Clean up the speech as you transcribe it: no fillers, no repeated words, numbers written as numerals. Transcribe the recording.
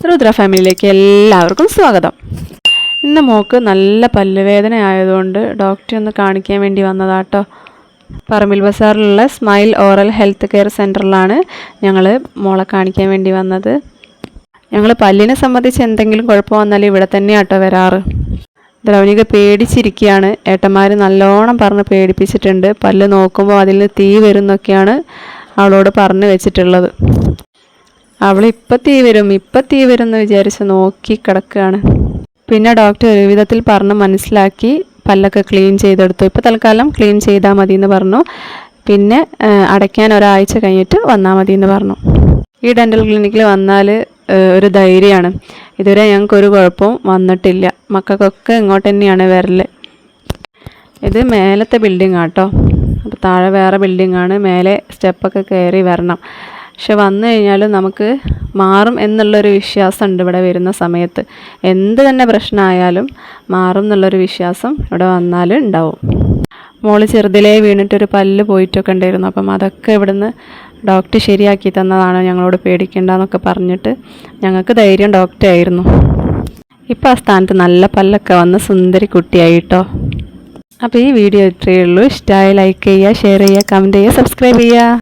രുദ്ര ഫാമിലിയിലേക്ക് എല്ലാവർക്കും സ്വാഗതം. ഇന്ന് മോൾക്ക് നല്ല പല്ലുവേദന ആയതുകൊണ്ട് ഡോക്ടറെ ഒന്ന് കാണിക്കാൻ വേണ്ടി വന്നതാട്ടോ. പറമ്പിൽ ബസാറിലുള്ള സ്മൈൽ ഓറൽ ഹെൽത്ത് കെയർ സെൻറ്ററിലാണ് ഞങ്ങൾ മോളെ കാണിക്കാൻ വേണ്ടി വന്നത്. ഞങ്ങൾ പല്ലിനെ സംബന്ധിച്ച് എന്തെങ്കിലും കുഴപ്പം വന്നാൽ ഇവിടെ തന്നെയാട്ടോ വരാറ്. ദ്രവനിക പേടിച്ചിരിക്കുകയാണ്. ഏട്ടന്മാർ നല്ലോണം പറഞ്ഞ് പേടിപ്പിച്ചിട്ടുണ്ട്. പല്ല് നോക്കുമ്പോൾ അതിൽ നിന്ന് തീ വരുന്നൊക്കെയാണ് അവളോട് പറഞ്ഞു വെച്ചിട്ടുള്ളത്. അവൾ ഇപ്പം തീ വരും എന്ന് വിചാരിച്ച് നോക്കി കിടക്കുകയാണ്. പിന്നെ ഡോക്ടർ ഒരു വിധത്തിൽ പറഞ്ഞ് മനസ്സിലാക്കി പല്ലൊക്കെ ക്ലീൻ ചെയ്തെടുത്തു. ഇപ്പോൾ തൽക്കാലം ക്ലീൻ ചെയ്താൽ മതി എന്ന് പറഞ്ഞു. പിന്നെ അടയ്ക്കാൻ ഒരാഴ്ച കഴിഞ്ഞിട്ട് വന്നാൽ മതി എന്ന് പറഞ്ഞു. ഈ ഡെൻ്റൽ ക്ലിനിക്കിൽ വന്നാൽ ഒരു ധൈര്യമാണ്. ഇതുവരെ ഞങ്ങൾക്കൊരു കുഴപ്പവും വന്നിട്ടില്ല. മക്കൾക്കൊക്കെ ഇങ്ങോട്ട് തന്നെയാണ് വരൽ. ഇത് മേലത്തെ ബിൽഡിംഗ് ആട്ടോ. അപ്പോൾ താഴെ വേറെ ബിൽഡിങ്ങാണ്. മേലെ സ്റ്റെപ്പൊക്കെ കയറി വരണം. പക്ഷെ വന്നു കഴിഞ്ഞാൽ നമുക്ക് മാറും എന്നുള്ളൊരു വിശ്വാസമുണ്ട്. ഇവിടെ വരുന്ന സമയത്ത് എന്ത് തന്നെ പ്രശ്നമായാലും മാറും എന്നുള്ളൊരു വിശ്വാസം ഇവിടെ വന്നാൽ ഉണ്ടാവും. മോള് ചെറുതിലേ വീണിട്ടൊരു പല്ല് പോയിട്ടൊക്കെ ഉണ്ടായിരുന്നു. അപ്പം അതൊക്കെ ഇവിടുന്ന് ഡോക്ടർ ശരിയാക്കി തന്നതാണ്. ഞങ്ങളോട് പേടിക്കേണ്ടെന്നൊക്കെ പറഞ്ഞിട്ട് ഞങ്ങൾക്ക് ധൈര്യം ഡോക്ടർ ആയിരുന്നു. ഇപ്പം ആ സ്ഥാനത്ത് നല്ല പല്ലൊക്കെ വന്ന് സുന്ദരി കുട്ടിയായിട്ടോ. അപ്പോൾ ഈ വീഡിയോ ഇത്രയേ ഉള്ളൂ. ഇഷ്ടമായി ലൈക്ക് ചെയ്യുക, ഷെയർ ചെയ്യുക, കമൻറ്റ് ചെയ്യുക, സബ്സ്ക്രൈബ് ചെയ്യുക.